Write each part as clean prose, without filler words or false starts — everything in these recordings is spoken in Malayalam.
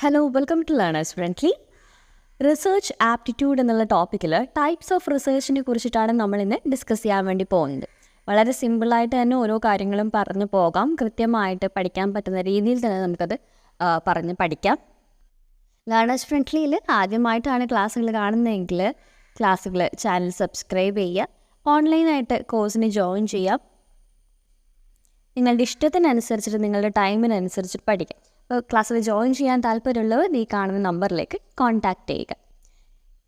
Hello welcome to learners friendly. Research aptitude എന്നുള്ള ടോപ്പിക്കിൽ ടൈപ്സ് ഓഫ് റിസർച്ചിനെ കുറിച്ചിട്ടാണ് നമ്മൾ ഇന്ന് ഡിസ്കസ് ചെയ്യാൻ വേണ്ടി പോകുന്നത്. വളരെ സിമ്പിളായിട്ട് തന്നെ ഓരോ കാര്യങ്ങളും പറഞ്ഞു പോകാം. കൃത്യമായിട്ട് പഠിക്കാൻ പറ്റുന്ന രീതിയിൽ തന്നെ നമുക്കത് പറഞ്ഞ് പഠിക്കാം. ലേണേഴ്സ് ഫ്രണ്ട്ലിയിൽ ആദ്യമായിട്ടാണ് ക്ലാസ്സുകൾ കാണുന്നതെങ്കിൽ ചാനൽ സബ്സ്ക്രൈബ് ചെയ്യുക. ഓൺലൈനായിട്ട് കോഴ്സിന് ജോയിൻ ചെയ്യാം. നിങ്ങളുടെ ഇഷ്ടത്തിനനുസരിച്ചിട്ട് നിങ്ങളുടെ ടൈമിനനുസരിച്ചിട്ട് പഠിക്കാം. അപ്പോൾ ക്ലാസ്സിൽ ജോയിൻ ചെയ്യാൻ താല്പര്യമുള്ളവർ ഈ കാണുന്ന നമ്പറിലേക്ക് കോൺടാക്റ്റ് ചെയ്യുക.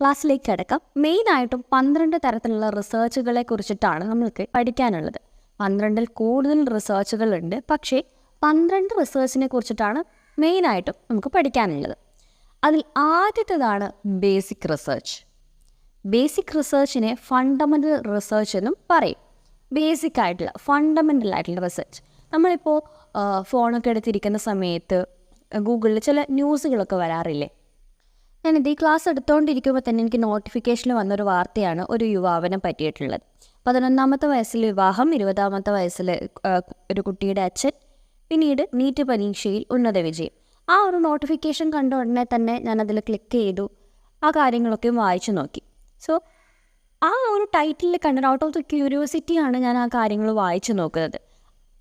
ക്ലാസ്സിലേക്ക് കിടക്കാം. മെയിനായിട്ടും 12 തരത്തിലുള്ള റിസർച്ചുകളെ കുറിച്ചിട്ടാണ് നമ്മൾക്ക് പഠിക്കാനുള്ളത്. 12 കൂടുതൽ റിസർച്ചുകളുണ്ട്, പക്ഷേ 12 റിസർച്ചിനെ കുറിച്ചിട്ടാണ് മെയിനായിട്ടും നമുക്ക് പഠിക്കാനുള്ളത്. അതിൽ ആദ്യത്തേതാണ് ബേസിക് റിസർച്ച്. ബേസിക് റിസർച്ചിനെ ഫണ്ടമെൻ്റൽ റിസർച്ച് എന്നും പറയും. ബേസിക് ആയിട്ടുള്ള ഫണ്ടമെൻ്റൽ ആയിട്ടുള്ള റിസർച്ച്. നമ്മളിപ്പോൾ ഫോണൊക്കെ എടുത്തിരിക്കുന്ന സമയത്ത് ഗൂഗിളിൽ ചില ന്യൂസുകളൊക്കെ വരാറില്ലേ? ഞാനിത് ഈ ക്ലാസ് എടുത്തുകൊണ്ടിരിക്കുമ്പോൾ തന്നെ എനിക്ക് നോട്ടിഫിക്കേഷനിൽ വന്നൊരു വാർത്തയാണ് ഒരു യുവാവിനെ പറ്റിയിട്ടുള്ളത്. 11ാമത്തെ വയസ്സിൽ വിവാഹം, 20ാമത്തെ വയസ്സിൽ ഒരു കുട്ടിയുടെ അച്ഛൻ, പിന്നീട് നീറ്റ് പരീക്ഷയിൽ ഉന്നത വിജയം. ആ ഒരു നോട്ടിഫിക്കേഷൻ കണ്ട ഉടനെ തന്നെ ഞാനതിൽ ക്ലിക്ക് ചെയ്തു. ആ കാര്യങ്ങളൊക്കെ വായിച്ചു നോക്കി. സോ ആ ഒരു ടൈറ്റിൽ കണ്ടിട്ട് ഔട്ട് ഓഫ് ദ ക്യൂരിയോസിറ്റിയാണ് ഞാൻ ആ കാര്യങ്ങൾ വായിച്ചു നോക്കുന്നത്.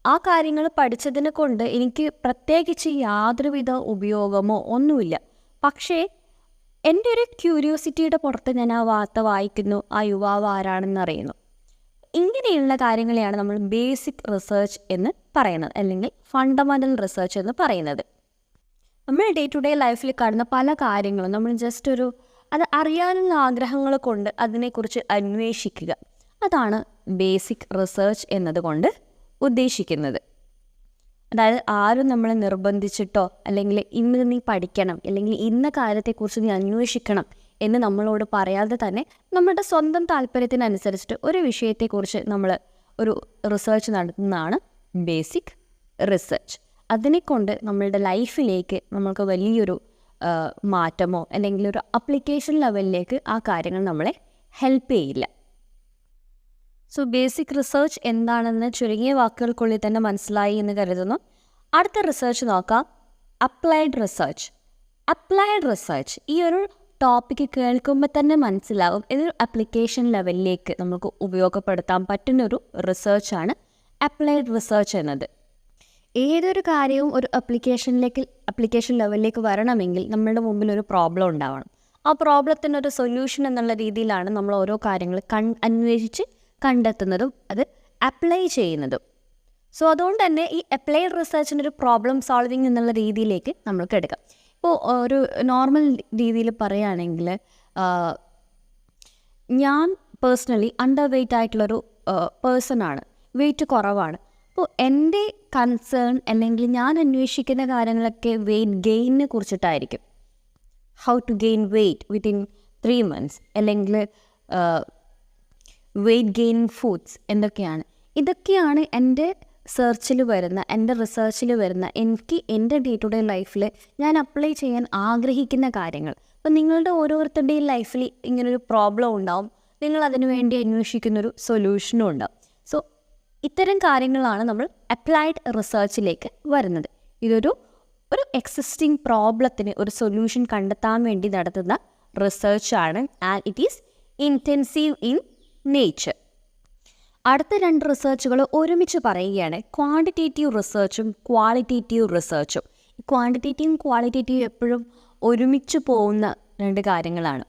ആ കാര്യങ്ങൾ പഠിച്ചതിനെ കൊണ്ട് എനിക്ക് പ്രത്യേകിച്ച് യാതൊരുവിധ ഉപയോഗമോ ഒന്നുമില്ല. പക്ഷേ എൻ്റെ ഒരു ക്യൂരിയോസിറ്റിയുടെ പുറത്ത് ഞാൻ ആ വാർത്ത വായിക്കുന്നു, ആ യുവാവ് ആരാണെന്ന് അറിയുന്നു. ഇങ്ങനെയുള്ള കാര്യങ്ങളെയാണ് നമ്മൾ ബേസിക് റിസർച്ച് എന്ന് പറയുന്നത്, അല്ലെങ്കിൽ ഫണ്ടമെൻ്റൽ റിസർച്ച് എന്ന് പറയുന്നത്. നമ്മൾ ഡേ ടു ഡേ ലൈഫിൽ കാണുന്ന പല കാര്യങ്ങളും നമ്മൾ ജസ്റ്റ് അത് അറിയാനുള്ള ആഗ്രഹങ്ങൾ കൊണ്ട് അതിനെക്കുറിച്ച് അന്വേഷിക്കുക. അതാണ് ബേസിക് റിസർച്ച് എന്നതുകൊണ്ട് ഉദ്ദേശിക്കുന്നത്. അതായത് ആരും നമ്മളെ നിർബന്ധിച്ചിട്ടോ അല്ലെങ്കിൽ ഇന്ന് നീ പഠിക്കണം അല്ലെങ്കിൽ ഇന്ന കാര്യത്തെക്കുറിച്ച് നീ അന്വേഷിക്കണം എന്ന് നമ്മളോട് പറയാതെ തന്നെ നമ്മുടെ സ്വന്തം താല്പര്യത്തിനനുസരിച്ചിട്ട് ഒരു വിഷയത്തെക്കുറിച്ച് നമ്മൾ ഒരു റിസർച്ച് നടത്തുന്നതാണ് ബേസിക് റിസർച്ച്. അതിനെക്കൊണ്ട് നമ്മളുടെ ലൈഫിലേക്ക് നമ്മൾക്ക് വലിയൊരു മാറ്റമോ അല്ലെങ്കിൽ ഒരു അപ്ലിക്കേഷൻ ലെവലിലേക്ക് ആ കാര്യങ്ങൾ നമ്മളെ ഹെൽപ്പ് ചെയ്യില്ല. സോ ബേസിക് റിസർച്ച് എന്താണെന്ന് ചുരുങ്ങിയ വാക്കുകൾക്കുള്ളിൽ തന്നെ മനസ്സിലായി എന്ന് കരുതുന്നു. അടുത്ത റിസർച്ച് നോക്കാം, അപ്ലൈഡ് റിസർച്ച്. അപ്ലൈഡ് റിസർച്ച് ഈ ഒരു ടോപ്പിക്ക് കേൾക്കുമ്പോൾ തന്നെ മനസ്സിലാകും ഇതൊരു അപ്ലിക്കേഷൻ ലെവലിലേക്ക് നമുക്ക് ഉപയോഗപ്പെടുത്താൻ പറ്റുന്നൊരു റിസർച്ചാണ് അപ്ലൈഡ് റിസർച്ച് എന്നത്. ഏതൊരു കാര്യവും ഒരു അപ്ലിക്കേഷൻ ലെവലിലേക്ക് വരണമെങ്കിൽ നമ്മളുടെ മുമ്പിൽ ഒരു പ്രോബ്ലം ഉണ്ടാവണം. ആ പ്രോബ്ലത്തിനൊരു സൊല്യൂഷൻ എന്നുള്ള രീതിയിലാണ് നമ്മൾ ഓരോ കാര്യങ്ങൾ അന്വേഷിച്ച് കണ്ടെത്തുന്നതും അത് അപ്ലൈ ചെയ്യുന്നതും. സോ അതുകൊണ്ട് തന്നെ ഈ അപ്ലൈഡ് റിസർച്ചിൻ്റെ ഒരു പ്രോബ്ലം സോൾവിങ് എന്നുള്ള രീതിയിലേക്ക് നമ്മൾക്ക് എടുക്കാം. ഇപ്പോൾ ഒരു നോർമൽ രീതിയിൽ പറയുകയാണെങ്കിൽ ഞാൻ പേഴ്സണലി അണ്ടർ വെയ്റ്റ് ആയിട്ടുള്ളൊരു പേഴ്സണാണ്, വെയ്റ്റ് കുറവാണ്. അപ്പോൾ എൻ്റെ കൺസേൺ അല്ലെങ്കിൽ ഞാൻ അന്വേഷിക്കുന്ന കാര്യങ്ങളൊക്കെ വെയ്റ്റ് ഗെയിനിനെ കുറിച്ചിട്ടായിരിക്കും. How to gain weight within 3 months അല്ലെങ്കിൽ വെയ്റ്റ് ഗെയിനിങ് ഫുഡ്സ് എന്തൊക്കെയാണ്. ഇതൊക്കെയാണ് എൻ്റെ എൻ്റെ റിസർച്ചിൽ വരുന്ന എനിക്ക് എൻ്റെ ഡേ ടു ഡേ ലൈഫിൽ ഞാൻ അപ്ലൈ ചെയ്യാൻ ആഗ്രഹിക്കുന്ന കാര്യങ്ങൾ. അപ്പോൾ നിങ്ങളുടെ ഓരോരുത്തരുടെയും ലൈഫിൽ ഇങ്ങനൊരു പ്രോബ്ലം ഉണ്ടാവും, നിങ്ങൾ അതിനു വേണ്ടി അന്വേഷിക്കുന്നൊരു സൊല്യൂഷനും ഉണ്ടാവും. സോ ഇത്തരം കാര്യങ്ങളാണ് നമ്മൾ അപ്ലൈഡ് റിസർച്ചിലേക്ക് വരുന്നത്. ഇതൊരു എക്സിസ്റ്റിംഗ് പ്രോബ്ലത്തിന് ഒരു സൊല്യൂഷൻ കണ്ടെത്താൻ വേണ്ടി നടത്തുന്ന റിസർച്ചാണ്. And it is intensive in nature. അടുത്ത 2 റിസർച്ചുകൾ ഒരുമിച്ച് പറയുകയാണ്, ക്വാണ്ടിറ്റേറ്റീവ് റിസർച്ചും ക്വാളിറ്റേറ്റീവ് റിസർച്ചും. ക്വാണ്ടിറ്റേറ്റീവും ക്വാളിറ്റേറ്റീവും എപ്പോഴും ഒരുമിച്ച് പോകുന്ന 2 കാര്യങ്ങളാണ്.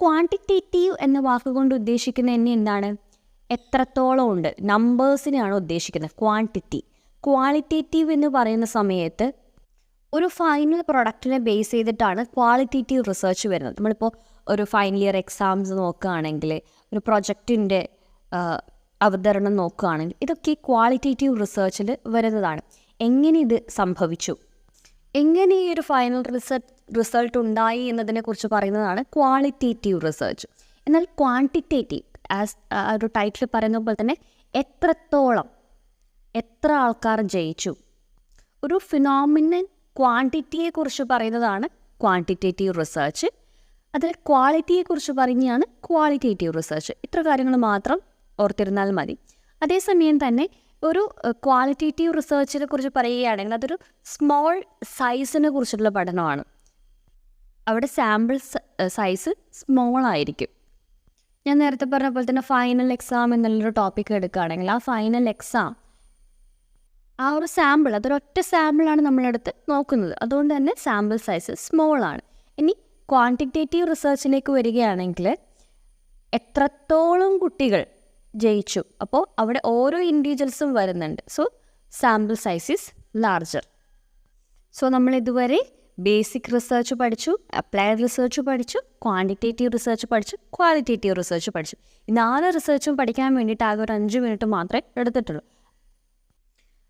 ക്വാണ്ടിറ്റേറ്റീവ് എന്ന വാക്കുകൊണ്ട് ഉദ്ദേശിക്കുന്ന എന്താണ്? എത്രത്തോളം ഉണ്ട്, നമ്പേഴ്സിനെയാണ് ഉദ്ദേശിക്കുന്നത് ക്വാണ്ടിറ്റി. ക്വാളിറ്റേറ്റീവ് എന്ന് പറയുന്ന സമയത്ത് ഒരു ഫൈനൽ പ്രൊഡക്റ്റിനെ ബേസ് ചെയ്തിട്ടാണ് ക്വാളിറ്റേറ്റീവ് റിസർച്ച് വരുന്നത്. നമ്മളിപ്പോൾ ഒരു ഫൈനൽ ഇയർ എക്സാംസ് നോക്കുകയാണെങ്കിൽ, ഒരു പ്രൊജക്റ്റിൻ്റെ അവതരണം നോക്കുകയാണെങ്കിൽ, ഇതൊക്കെ ക്വാളിറ്റേറ്റീവ് റിസർച്ചിൽ വരുന്നതാണ്. എങ്ങനെ ഇത് സംഭവിച്ചു, എങ്ങനെ ഈ ഒരു ഫൈനൽ റിസൾട്ട് ഉണ്ടായി എന്നതിനെക്കുറിച്ച് പറയുന്നതാണ് ക്വാളിറ്റേറ്റീവ് റിസർച്ച്. എന്നാൽ ക്വാണ്ടിറ്റേറ്റീവ് ഒരു ടൈറ്റിൽ പറയുന്ന പോലെ തന്നെ എത്ര ആൾക്കാർ ജയിച്ചു, ഒരു ഫിനോമിനൽ ക്വാണ്ടിറ്റിയെക്കുറിച്ച് പറയുന്നതാണ് ക്വാണ്ടിറ്റേറ്റീവ് റിസർച്ച്. അതിൽ ക്വാളിറ്റിയെക്കുറിച്ച് പറയുന്നതാണ് ക്വാളിറ്റേറ്റീവ് റിസർച്ച്. ഇത്ര കാര്യങ്ങൾ മാത്രം ഓർത്തിരുന്നാൽ മതി. അതേസമയം തന്നെ ഒരു ക്വാളിറ്റേറ്റീവ് റിസർച്ചിനെ കുറിച്ച് പറയുകയാണെങ്കിൽ അതൊരു സ്മോൾ സൈസിനെ കുറിച്ചുള്ള പഠനമാണ്. അവിടെ സാമ്പിൾ സൈസ് സ്മോൾ ആയിരിക്കും. ഞാൻ നേരത്തെ പറഞ്ഞ പോലെ തന്നെ ഫൈനൽ എക്സാം എന്നുള്ളൊരു ടോപ്പിക്ക് എടുക്കുകയാണെങ്കിൽ ആ ഫൈനൽ എക്സാം ആ ഒരു സാമ്പിൾ അതൊരൊറ്റ സാമ്പിളാണ് നമ്മളെടുത്ത് നോക്കുന്നത്. അതുകൊണ്ട് തന്നെ സാമ്പിൾ സൈസ് സ്മോൾ ആണ്. ഇനി ക്വാണ്ടിറ്റേറ്റീവ് റിസർച്ചിലേക്ക് വരികയാണെങ്കിൽ എത്രത്തോളം കുട്ടികൾ ജയിച്ചു, അപ്പോൾ അവിടെ ഓരോ ഇൻഡിവിജ്വൽസും വരുന്നുണ്ട്. So sample size is larger. So നമ്മൾ ഇതുവരെ ബേസിക് റിസർച്ച് പഠിച്ചു, അപ്ലൈഡ് റിസർച്ച് പഠിച്ചു, ക്വാണ്ടിറ്റേറ്റീവ് റിസർച്ച് പഠിച്ചു, ക്വാളിറ്റേറ്റീവ് റിസർച്ച് പഠിച്ചു. ഈ 4 റിസർച്ചും പഠിക്കാൻ വേണ്ടിയിട്ട് ആകെ ഒരു 5 മിനിറ്റ് മാത്രമേ എടുത്തിട്ടുള്ളൂ.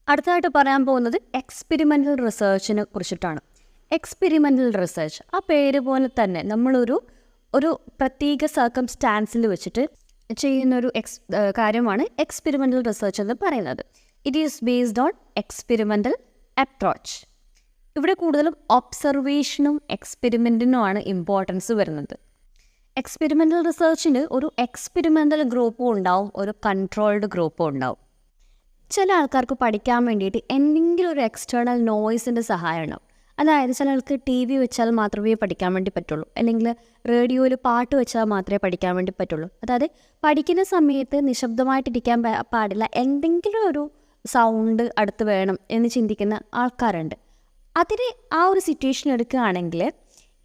അടുത്തതായിട്ട് പറയാൻ പോകുന്നത് എക്സ്പെരിമെൻ്റൽ റിസർച്ചിനെ കുറിച്ചിട്ടാണ്. എക്സ്പെരിമെൻ്റൽ റിസർച്ച് ആ പേര് പോലെ തന്നെ നമ്മളൊരു പ്രത്യേക സർക്കംസ്റ്റാൻസിൽ വെച്ചിട്ട് ചെയ്യുന്നൊരു കാര്യമാണ് എക്സ്പെരിമെൻ്റൽ റിസർച്ച് എന്ന് പറയുന്നത്. It is based on experimental approach. ഇവിടെ കൂടുതലും ഒബ്സർവേഷനും എക്സ്പെരിമെൻറ്റിനുമാണ് ഇമ്പോർട്ടൻസ് വരുന്നത്. എക്സ്പെരിമെൻ്റൽ റിസർച്ചിന് ഒരു എക്സ്പെരിമെൻ്റൽ ഗ്രൂപ്പും ഉണ്ടാവും, ഒരു കൺട്രോൾഡ് ഗ്രൂപ്പും ഉണ്ടാവും. ചില ആൾക്കാർക്ക് പഠിക്കാൻ വേണ്ടിയിട്ട് എന്തെങ്കിലും ഒരു എക്സ്റ്റേണൽ നോയ്സിൻ്റെ സഹായം ഉണ്ടാവും. അതായത് ചില ആൾക്ക് TV വെച്ചാൽ മാത്രമേ പഠിക്കാൻ വേണ്ടി പറ്റുള്ളൂ, അല്ലെങ്കിൽ റേഡിയോയിൽ പാട്ട് വെച്ചാൽ മാത്രമേ പഠിക്കാൻ വേണ്ടി പറ്റുള്ളൂ. അതായത് പഠിക്കുന്ന സമയത്ത് നിശബ്ദമായിട്ടിരിക്കാൻ പാടില്ല, എന്തെങ്കിലും ഒരു സൗണ്ട് അടുത്ത് വേണം എന്ന് ചിന്തിക്കുന്ന ആൾക്കാരുണ്ട്. അതിന് ആ ഒരു സിറ്റുവേഷൻ എടുക്കുകയാണെങ്കിൽ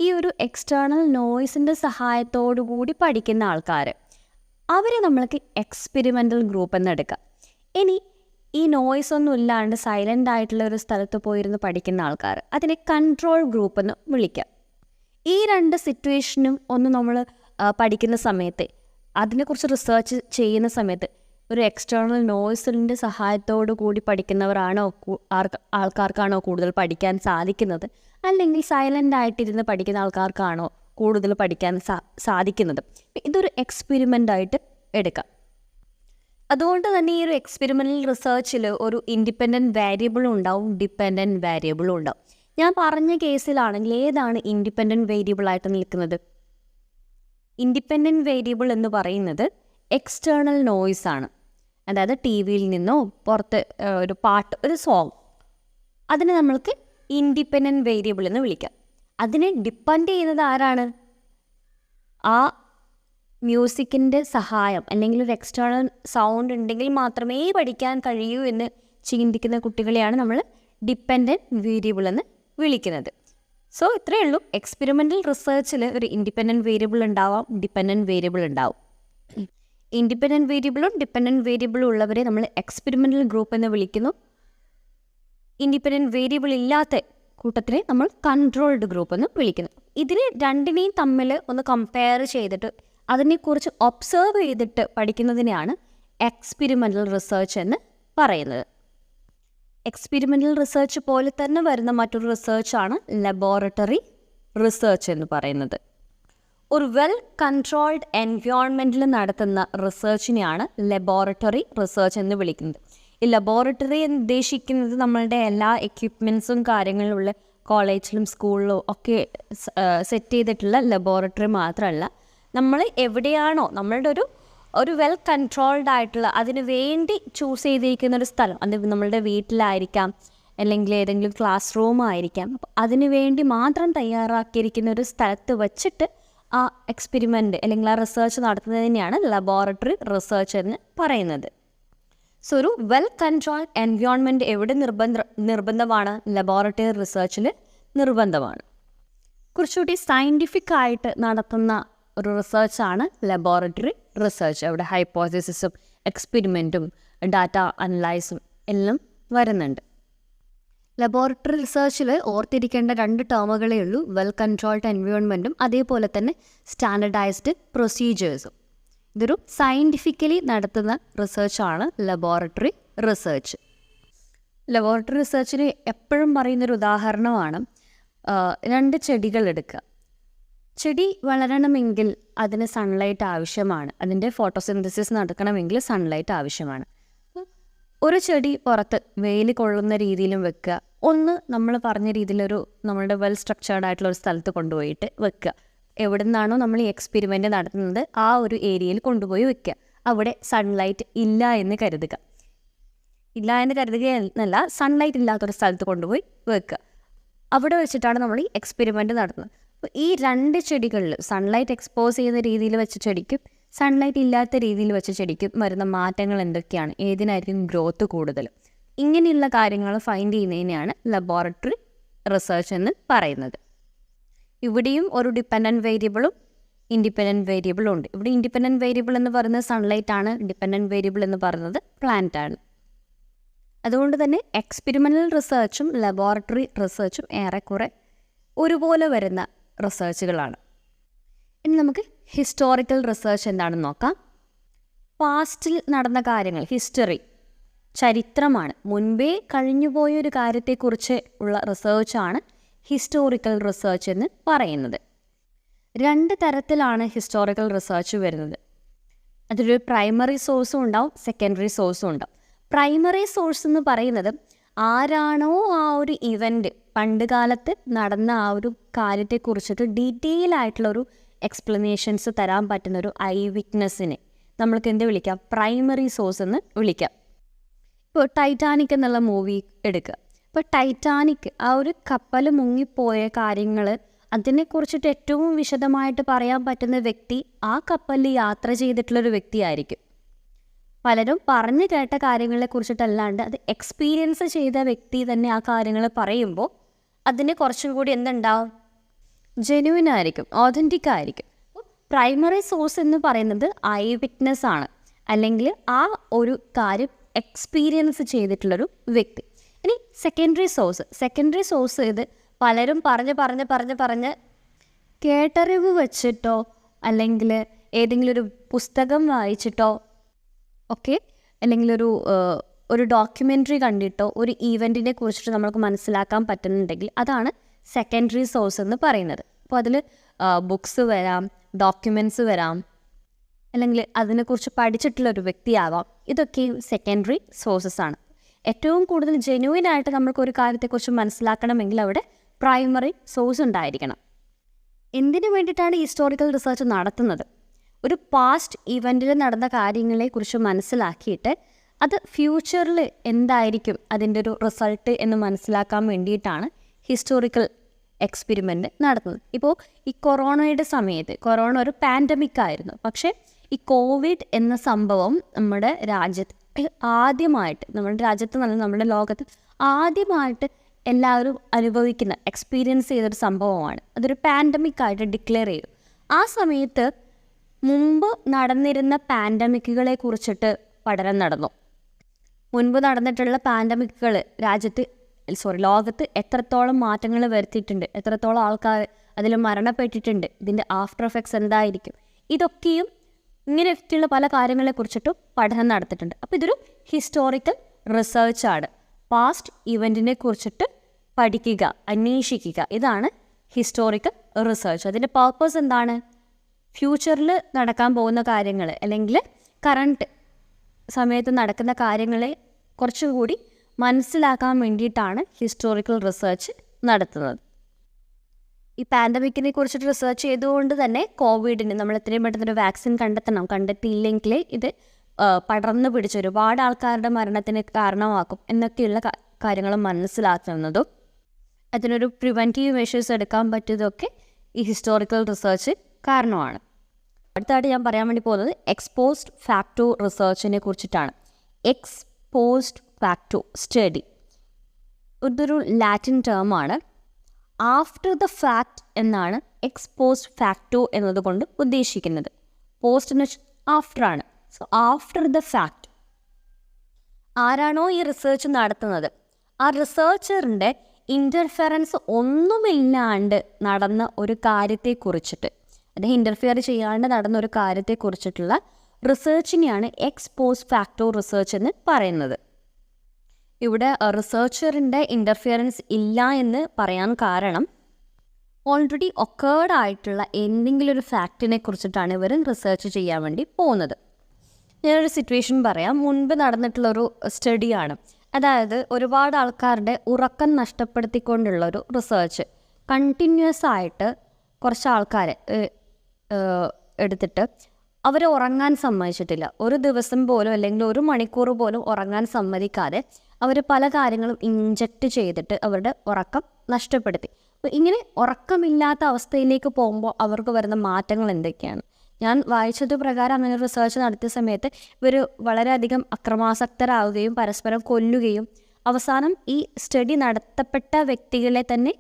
ഈ ഒരു എക്സ്റ്റേണൽ നോയ്സിൻ്റെ സഹായത്തോടു കൂടി പഠിക്കുന്ന ആൾക്കാർ, അവരെ നമ്മൾക്ക് എക്സ്പെരിമെൻ്റൽ ഗ്രൂപ്പ് എന്ന് എടുക്കാം. ഇനി ഈ നോയ്സ് ഒന്നും ഇല്ലാണ്ട് സൈലൻ്റ് ആയിട്ടുള്ള ഒരു സ്ഥലത്ത് പോയിരുന്ന് പഠിക്കുന്ന ആൾക്കാർ, അതിനെ കൺട്രോൾ ഗ്രൂപ്പ് എന്ന് വിളിക്കാം. ഈ 2 സിറ്റുവേഷനും ഒന്ന് നമ്മൾ പഠിക്കുന്ന സമയത്ത്, അതിനെക്കുറിച്ച് റിസർച്ച് ചെയ്യുന്ന സമയത്ത് ഒരു എക്സ്റ്റേണൽ നോയ്സിൻ്റെ സഹായത്തോടു കൂടി പഠിക്കുന്നവരാണോ ആൾക്കാർക്കാണോ കൂടുതൽ പഠിക്കാൻ സാധിക്കുന്നത്, അല്ലെങ്കിൽ സൈലൻ്റ് ആയിട്ടിരുന്ന് പഠിക്കുന്ന ആൾക്കാർക്കാണോ കൂടുതൽ പഠിക്കാൻ സാധിക്കുന്നത്? ഇതൊരു എക്സ്പെരിമെൻ്റ് ആയിട്ട് എടുക്കാം. അതുകൊണ്ട് തന്നെ ഈ ഒരു എക്സ്പെരിമെൻ്റൽ റിസർച്ചിൽ ഒരു ഇൻഡിപെൻഡൻറ്റ് വേരിയബിളും ഉണ്ടാവും, ഡിപ്പെൻഡൻറ്റ് വേരിയബിളും ഉണ്ടാവും. ഞാൻ പറഞ്ഞ കേസിലാണെങ്കിൽ ഏതാണ് ഇൻഡിപെൻഡൻറ്റ് വേരിയബിളായിട്ട് നിൽക്കുന്നത്? ഇൻഡിപെൻഡൻറ്റ് വേരിയബിൾ എന്ന് പറയുന്നത് എക്സ്റ്റേണൽ നോയ്സ് ആണ്. അതായത് TV-യിൽ നിന്നോ പുറത്ത് ഒരു പാട്ട്, ഒരു സോങ്, അതിനെ നമ്മൾക്ക് ഇൻഡിപെൻഡൻറ്റ് വേരിയബിൾ എന്ന് വിളിക്കാം. അതിനെ ഡിപ്പെൻഡ് ചെയ്യുന്നത് ആരാണ്? ആ മ്യൂസിക്കിൻ്റെ സഹായം അല്ലെങ്കിൽ ഒരു എക്സ്റ്റേണൽ സൗണ്ട് ഉണ്ടെങ്കിൽ മാത്രമേ പഠിക്കാൻ കഴിയൂ എന്ന് ചിന്തിക്കുന്ന കുട്ടികളെയാണ് നമ്മൾ ഡിപ്പെൻഡൻറ്റ് വേരിയബിൾ എന്ന് വിളിക്കുന്നത്. സോ ഇത്രയേ ഉള്ളൂ. എക്സ്പെരിമെൻ്റൽ റിസർച്ചിൽ ഒരു ഇൻഡിപെൻഡൻറ്റ് വേരിയബിൾ ഉണ്ടാവാം, ഡിപ്പെൻഡൻറ്റ് വേരിയബിൾ ഉണ്ടാവും. ഇൻഡിപെൻഡൻറ്റ് വേരിയബിളും ഡിപ്പെൻഡൻറ്റ് വേരിയബിളും ഉള്ളവരെ നമ്മൾ എക്സ്പെരിമെൻ്റൽ ഗ്രൂപ്പ് എന്ന് വിളിക്കുന്നു. ഇൻഡിപെൻഡൻറ്റ് വേരിയബിൾ ഇല്ലാത്ത കൂട്ടത്തിനെ നമ്മൾ കൺട്രോൾഡ് ഗ്രൂപ്പ് എന്ന് വിളിക്കുന്നു. ഇതിന് രണ്ടിനെയും തമ്മിൽ ഒന്ന് കമ്പയർ ചെയ്തിട്ട് അതിനെക്കുറിച്ച് ഒബ്സർവ് ചെയ്തിട്ട് പഠിക്കുന്നതിനെയാണ് എക്സ്പെരിമെൻ്റൽ റിസർച്ച് എന്ന് പറയുന്നത്. എക്സ്പെരിമെൻ്റൽ റിസർച്ച് പോലെ തന്നെ വരുന്ന മറ്റൊരു റിസർച്ചാണ് ലബോറട്ടറി റിസർച്ച് എന്ന് പറയുന്നത്. ഒരു വെൽ കൺട്രോൾഡ് എൻവയോൺമെൻറ്റിൽ നടത്തുന്ന റിസർച്ചിനെയാണ് ലബോറട്ടറി റിസർച്ച് എന്ന് വിളിക്കുന്നത്. ഈ ലബോറട്ടറി എന്ന് ഉദ്ദേശിക്കുന്നത് നമ്മളുടെ എല്ലാ എക്യുപ്മെൻറ്റ്സും കാര്യങ്ങളുള്ള കോളേജിലും സ്കൂളിലും ഒക്കെ സെറ്റ് ചെയ്തിട്ടുള്ള ലബോറട്ടറി മാത്രമല്ല, നമ്മൾ എവിടെയാണോ നമ്മളുടെ ഒരു വെൽ കൺട്രോൾഡ് ആയിട്ടുള്ള അതിന് വേണ്ടി ചൂസ് ചെയ്തിരിക്കുന്ന ഒരു സ്ഥലം, അത് നമ്മളുടെ വീട്ടിലായിരിക്കാം, അല്ലെങ്കിൽ ഏതെങ്കിലും ക്ലാസ് റൂം ആയിരിക്കാം, അപ്പോൾ അതിന് വേണ്ടി മാത്രം തയ്യാറാക്കിയിരിക്കുന്ന ഒരു സ്ഥലത്ത് വച്ചിട്ട് ആ എക്സ്പെരിമെൻ്റ് അല്ലെങ്കിൽ ആ റിസർച്ച് നടത്തുന്നതിനെയാണ് ലബോറട്ടറി റിസർച്ച് എന്ന് പറയുന്നത്. സോ ഒരു വെൽ കൺട്രോൾഡ് എൻവയോൺമെൻറ്റ് എവിടെ നിർബന്ധമാണ്? ലബോറട്ടറി റിസർച്ചിൽ നിർബന്ധമാണ്. കുറച്ചുകൂടി സയൻറ്റിഫിക് ആയിട്ട് നടത്തുന്ന ഒരു റിസർച്ചാണ് ലബോറട്ടറി റിസർച്ച്. അവിടെ ഹൈപ്പോത്തസിസും എക്സ്പെരിമെൻറ്റും ഡാറ്റ അനലൈസും എല്ലാം വരുന്നുണ്ട്. ലബോറട്ടറി റിസർച്ചിൽ ഓർത്തിരിക്കേണ്ട 2 ടേമുകളേ ഉള്ളൂ: വെൽ കൺട്രോൾഡ് എൻവയോൺമെൻറ്റും അതേപോലെ തന്നെ സ്റ്റാൻഡർഡൈസ്ഡ് പ്രൊസീജിയേഴ്സും. ഇതൊരു സയൻറ്റിഫിക്കലി നടത്തുന്ന റിസർച്ചാണ് ലബോറട്ടറി റിസർച്ച്. ലബോറട്ടറി റിസർച്ചിന് എപ്പോഴും പറയുന്നൊരു ഉദാഹരണമാണ് 2 ചെടികൾ എടുക്കുക. ചെടി വളരണമെങ്കിൽ അതിന് സൺലൈറ്റ് ആവശ്യമാണ്, അതിൻ്റെ ഫോട്ടോസിന്തസിസ് നടക്കണമെങ്കിൽ സൺലൈറ്റ് ആവശ്യമാണ്. ഒരു ചെടി പുറത്ത് വെയിൽ കൊള്ളുന്ന രീതിയിലും വെക്കുക, ഒന്ന് നമ്മൾ പറഞ്ഞ രീതിയിലൊരു നമ്മളുടെ വെൽ സ്ട്രക്ചേർഡ് ആയിട്ടുള്ള ഒരു സ്ഥലത്ത് കൊണ്ടുപോയിട്ട് വെക്കുക. എവിടെ നിന്നാണോ നമ്മൾ ഈ എക്സ്പെരിമെൻ്റ് നടത്തുന്നത് ആ ഒരു ഏരിയയിൽ കൊണ്ടുപോയി വെക്കുക. അവിടെ സൺലൈറ്റ് ഇല്ല എന്ന് കരുതുക, എന്നല്ല, സൺലൈറ്റ് ഇല്ലാത്തൊരു സ്ഥലത്ത് കൊണ്ടുപോയി വെക്കുക. അവിടെ വെച്ചിട്ടാണ് നമ്മൾ ഈ എക്സ്പെരിമെൻ്റ് നടത്തുന്നത്. ഈ രണ്ട് ചെടികളിൽ സൺലൈറ്റ് എക്സ്പോസ് ചെയ്യുന്ന രീതിയിൽ വെച്ച ചെടിക്കും സൺലൈറ്റ് ഇല്ലാത്ത രീതിയിൽ വെച്ച ചെടിക്കും വരുന്ന മാറ്റങ്ങൾ എന്തൊക്കെയാണ്, ഏതിനായിരിക്കും ഗ്രോത്ത് കൂടുതൽ, ഇങ്ങനെയുള്ള കാര്യങ്ങൾ ഫൈൻഡ് ചെയ്യുന്നതിനെയാണ് ലബോറട്ടറി റിസർച്ച് എന്ന് പറയുന്നത്. ഇവിടെയും ഒരു ഡിപ്പെൻഡൻറ്റ് വേരിയബിളും ഇൻഡിപെൻഡൻറ്റ് വേരിയബിളും ഉണ്ട്. ഇവിടെ ഇൻഡിപെൻഡൻറ്റ് വേരിയബിൾ എന്ന് പറയുന്നത് സൺലൈറ്റ് ആണ്, ഡിപ്പെൻഡൻറ്റ് വേരിയബിൾ എന്ന് പറയുന്നത് പ്ലാന്റ് ആണ്. അതുകൊണ്ട് തന്നെ എക്സ്പെരിമെൻ്റൽ റിസർച്ചും ലബോറട്ടറി റിസർച്ചും ഏറെക്കുറെ ഒരുപോലെ വരുന്ന റിസർച്ചുകളാണ്. ഇനി നമുക്ക് ഹിസ്റ്റോറിക്കൽ റിസർച്ച് എന്താണെന്ന് നോക്കാം. പാസ്റ്റിൽ നടന്ന കാര്യങ്ങൾ, ഹിസ്റ്ററി, ചരിത്രമാണ്, മുൻപേ കഴിഞ്ഞുപോയൊരു കാര്യത്തെക്കുറിച്ച് ഉള്ള റിസർച്ചാണ് ഹിസ്റ്റോറിക്കൽ റിസർച്ച് എന്ന് പറയുന്നത്. രണ്ട് തരത്തിലാണ് ഹിസ്റ്റോറിക്കൽ റിസർച്ച് വരുന്നത്. അതിലൊരു പ്രൈമറി സോഴ്സും ഉണ്ടാവും, സെക്കൻഡറി സോഴ്സും ഉണ്ടാവും. പ്രൈമറി സോഴ്സ് എന്ന് പറയുന്നത് ആരാണോ ആ ഒരു ഇവൻ്റ് പണ്ട് കാലത്ത് നടന്ന ആ ഒരു കാര്യത്തെക്കുറിച്ചിട്ട് ഡീറ്റെയിൽ ആയിട്ടുള്ളൊരു എക്സ്പ്ലനേഷൻസ് തരാൻ പറ്റുന്നൊരു ഐ വിറ്റ്നസ്സിനെ നമ്മൾക്ക് എന്ത് വിളിക്കാം, പ്രൈമറി സോഴ്സ് എന്ന് വിളിക്കാം. ഇപ്പോൾ ടൈറ്റാനിക് എന്നുള്ള മൂവി എടുക്കുക. ഇപ്പോൾ ടൈറ്റാനിക് ആ ഒരു കപ്പൽ മുങ്ങിപ്പോയ കാര്യങ്ങൾ അതിനെക്കുറിച്ചിട്ട് ഏറ്റവും വിശദമായിട്ട് പറയാൻ പറ്റുന്ന വ്യക്തി ആ കപ്പലിൽ യാത്ര ചെയ്തിട്ടുള്ളൊരു വ്യക്തിയായിരിക്കും. പലരും പറഞ്ഞു കേട്ട കാര്യങ്ങളെക്കുറിച്ചിട്ടല്ലാണ്ട് അത് എക്സ്പീരിയൻസ് ചെയ്ത വ്യക്തി തന്നെ ആ കാര്യങ്ങൾ പറയുമ്പോൾ അതിന് കുറച്ചും കൂടി എന്തുണ്ടാവും, ജെന്യുവിൻ ആയിരിക്കും, ഓതൻറ്റിക് ആയിരിക്കും. പ്രൈമറി സോഴ്സ് എന്ന് പറയുന്നത് ഐ വിറ്റ്നസ് ആണ്, അല്ലെങ്കിൽ ആ ഒരു കാര്യം എക്സ്പീരിയൻസ് ചെയ്തിട്ടുള്ളൊരു വ്യക്തി. ഇനി സെക്കൻഡറി സോഴ്സ് ഇത് പലരും പറഞ്ഞ് കേട്ടറിവ് വെച്ചിട്ടോ അല്ലെങ്കിൽ ഏതെങ്കിലും ഒരു പുസ്തകം വായിച്ചിട്ടോ ഒക്കെ അല്ലെങ്കിൽ ഒരു ഡോക്യുമെൻ്ററി കണ്ടിട്ടോ ഒരു ഈവൻറ്റിനെ കുറിച്ചിട്ട് നമുക്ക് മനസ്സിലാക്കാൻ പറ്റുന്നുണ്ടെങ്കിൽ അതാണ് സെക്കൻഡറി സോഴ്സ് എന്ന് പറയുന്നത്. അപ്പോൾ അതിൽ ബുക്സ് വരാം, ഡോക്യുമെൻറ്റ്സ് വരാം, അല്ലെങ്കിൽ അതിനെക്കുറിച്ച് പഠിച്ചിട്ടുള്ളൊരു വ്യക്തിയാവാം. ഇതൊക്കെയും സെക്കൻഡറി സോഴ്സസ് ആണ്. ഏറ്റവും കൂടുതൽ ജെന്യുവിൻ ആയിട്ട് നമ്മൾക്ക് ഒരു കാര്യത്തെക്കുറിച്ച് മനസ്സിലാക്കണമെങ്കിൽ അവിടെ പ്രൈമറി സോഴ്സ് ഉണ്ടായിരിക്കണം. എന്തിനു വേണ്ടിയിട്ടാണ് ഹിസ്റ്റോറിക്കൽ റിസർച്ച് നടത്തുന്നത്? ഒരു പാസ്റ്റ് ഇവൻറ്റിൽ നടന്ന കാര്യങ്ങളെക്കുറിച്ച് മനസ്സിലാക്കിയിട്ട് അത് ഫ്യൂച്ചറിൽ എന്തായിരിക്കും അതിൻ്റെ ഒരു റിസൾട്ട് എന്ന് മനസ്സിലാക്കാൻ വേണ്ടിയിട്ടാണ് ഹിസ്റ്റോറിക്കൽ എക്സ്പെരിമെൻ്റ് നടത്തുന്നത്. ഇപ്പോൾ ഈ കൊറോണയുടെ സമയത്ത്, കൊറോണ ഒരു പാൻഡമിക് ആയിരുന്നു, പക്ഷേ ഈ കോവിഡ് എന്ന സംഭവം നമ്മുടെ രാജ്യത്ത് ആദ്യമായിട്ട്, നമ്മുടെ രാജ്യത്ത് നല്ല നമ്മുടെ ലോകത്ത് ആദ്യമായിട്ട് എല്ലാവരും അനുഭവിക്കുന്ന, എക്സ്പീരിയൻസ് ചെയ്തൊരു സംഭവമാണ്. അതൊരു പാൻഡമിക് ആയിട്ട് ഡിക്ലെയർ ചെയ്തു. ആ സമയത്ത് മുമ്പ് നടന്നിരുന്ന പാൻഡമിക്കുകളെ കുറിച്ചിട്ട് പഠനം നടന്നു. മുൻപ് നടന്നിട്ടുള്ള പാൻഡമിക്കുകൾ ലോകത്ത് എത്രത്തോളം മാറ്റങ്ങൾ വരുത്തിയിട്ടുണ്ട്, എത്രത്തോളം ആൾക്കാർ അതിൽ മരണപ്പെട്ടിട്ടുണ്ട്, ഇതിൻ്റെ ആഫ്റ്റർ എഫക്ട്സ് എന്തായിരിക്കും, ഇതൊക്കെയും ഇങ്ങനെയൊക്കെയുള്ള പല കാര്യങ്ങളെക്കുറിച്ചിട്ടും പഠനം നടത്തിയിട്ടുണ്ട്. അപ്പോൾ ഇതൊരു ഹിസ്റ്റോറിക്കൽ റിസർച്ചാണ്. പാസ്റ്റ് ഇവൻറ്റിനെ കുറിച്ചിട്ട് പഠിക്കുക, അന്വേഷിക്കുക, ഇതാണ് ഹിസ്റ്റോറിക്കൽ റിസർച്ച്. അതിൻ്റെ പർപ്പസ് എന്താണ്? ഫ്യൂച്ചറിൽ നടക്കാൻ പോകുന്ന കാര്യങ്ങൾ അല്ലെങ്കിൽ കറണ്ട് സമയത്ത് നടക്കുന്ന കാര്യങ്ങളെ കുറച്ചുകൂടി മനസ്സിലാക്കാൻ വേണ്ടിയിട്ടാണ് ഹിസ്റ്റോറിക്കൽ റിസർച്ച് നടത്തുന്നത്. ഈ പാൻഡമിക്കിനെ കുറിച്ചിട്ട് റിസർച്ച് ചെയ്തുകൊണ്ട് തന്നെ കോവിഡിന് നമ്മൾ എത്രയും പെട്ടെന്നൊരു വാക്സിൻ കണ്ടെത്തിയില്ലെങ്കിൽ ഇത് പടർന്നു പിടിച്ച് ഒരുപാട് ആൾക്കാരുടെ മരണത്തിന് കാരണമാക്കും എന്നൊക്കെയുള്ള കാര്യങ്ങൾ മനസ്സിലാക്കുന്നതും അതിനൊരു പ്രിവെൻറ്റീവ് മെഷേഴ്സ് എടുക്കാൻ പറ്റിയതൊക്കെ ഈ ഹിസ്റ്റോറിക്കൽ റിസർച്ച് കാരണമാണ്. അടുത്തായിട്ട് ഞാൻ പറയാൻ വേണ്ടി പോകുന്നത് എക്സ്പോസ്ഡ് ഫാക്ടോ റിസർച്ചിനെ കുറിച്ചിട്ടാണ്. എക്സ്പോസ്ഡ് ഫാക്ടോ സ്റ്റഡി ഇതൊരു ലാറ്റിൻ ടേമാണ്. ആഫ്റ്റർ ദ ഫാക്ട് എന്നാണ് എക്സ്പോസ്ഡ് ഫാക്ടോ എന്നതുകൊണ്ട് ഉദ്ദേശിക്കുന്നത്. പോസ്റ്റ് ആഫ്റ്റർ ആണ്. സോ ആഫ്റ്റർ ദ ഫാക്ട് ആരാണോ ഈ റിസർച്ച് നടത്തുന്നത് ആ റിസർച്ചറിൻ്റെ ഇൻ്റർഫെറൻസ് ഒന്നുമില്ലാണ്ട് നടന്ന ഒരു കാര്യത്തെക്കുറിച്ചിട്ട്, അദ്ദേഹം ഇൻ്റർഫിയർ ചെയ്യാണ്ട് നടന്ന ഒരു കാര്യത്തെക്കുറിച്ചിട്ടുള്ള റിസർച്ചിനെയാണ് എക്സ്പോസ് ഫാക്ടോ റിസർച്ച് എന്ന് പറയുന്നത്. ഇവിടെ റിസർച്ചറിൻ്റെ ഇൻ്റർഫിയറൻസ് ഇല്ല എന്ന് പറയാൻ കാരണം ഓൾറെഡി ഒക്കേർഡ് ആയിട്ടുള്ള എന്തെങ്കിലും ഒരു ഫാക്റ്റിനെ കുറിച്ചിട്ടാണ് ഇവർ റിസർച്ച് ചെയ്യാൻ വേണ്ടി പോകുന്നത്. ഞാനൊരു സിറ്റുവേഷൻ പറയാം. മുൻപ് നടന്നിട്ടുള്ളൊരു സ്റ്റഡിയാണ്. അതായത് ഒരുപാട് ആൾക്കാരുടെ ഉറക്കം നഷ്ടപ്പെടുത്തിക്കൊണ്ടുള്ളൊരു റിസർച്ച്. കണ്ടിന്യൂസ് ആയിട്ട് കുറച്ച് ആൾക്കാരെ എടുത്തിട്ട് അവരെ ഉറങ്ങാൻ സമ്മതിച്ചിട്ടില്ല. ഒരു ദിവസം പോലും അല്ലെങ്കിൽ ഒരു മണിക്കൂർ പോലും ഉറങ്ങാൻ സമ്മതിക്കാതെ അവർ പല കാര്യങ്ങളും ഇൻജക്റ്റ് ചെയ്തിട്ട് അവരുടെ ഉറക്കം നഷ്ടപ്പെടുത്തി. അപ്പോൾ ഇങ്ങനെ ഉറക്കമില്ലാത്ത അവസ്ഥയിലേക്ക് പോകുമ്പോൾ അവർക്ക് വരുന്ന മാറ്റങ്ങൾ എന്തൊക്കെയാണ്? ഞാൻ വായിച്ചത് പ്രകാരം അങ്ങനെ റിസർച്ച് നടത്തിയ സമയത്ത് ഇവർ വളരെയധികം അക്രമാസക്തരാകുകയും പരസ്പരം കൊല്ലുകയും അവസാനം ഈ സ്റ്റഡി നടത്തപ്പെട്ട വ്യക്തികളെ തന്നെ